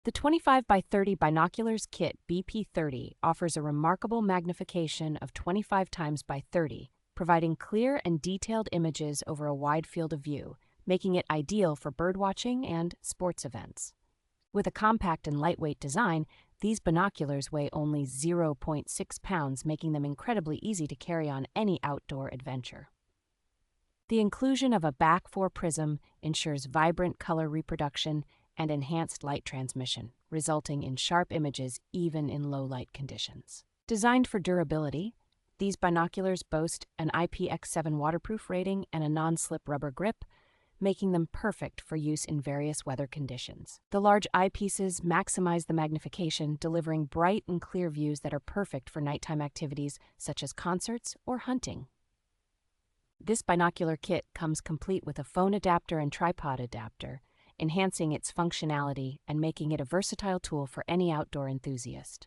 The 25 by 30 Binoculars Kit BP-30 offers a remarkable magnification of 25 times by 30, providing clear and detailed images over a wide field of view, making it ideal for birdwatching and sports events. With a compact and lightweight design, these binoculars weigh only 0.6 pounds, making them incredibly easy to carry on any outdoor adventure. The inclusion of a back 4 prism ensures vibrant color reproduction and enhanced light transmission, resulting in sharp images even in low light conditions. Designed for durability, these binoculars boast an IPX7 waterproof rating and a non-slip rubber grip, making them perfect for use in various weather conditions. The large eyepieces maximize the magnification, delivering bright and clear views that are perfect for nighttime activities such as concerts or hunting. This binocular kit comes complete with a phone adapter and tripod adapter, enhancing its functionality and making it a versatile tool for any outdoor enthusiast.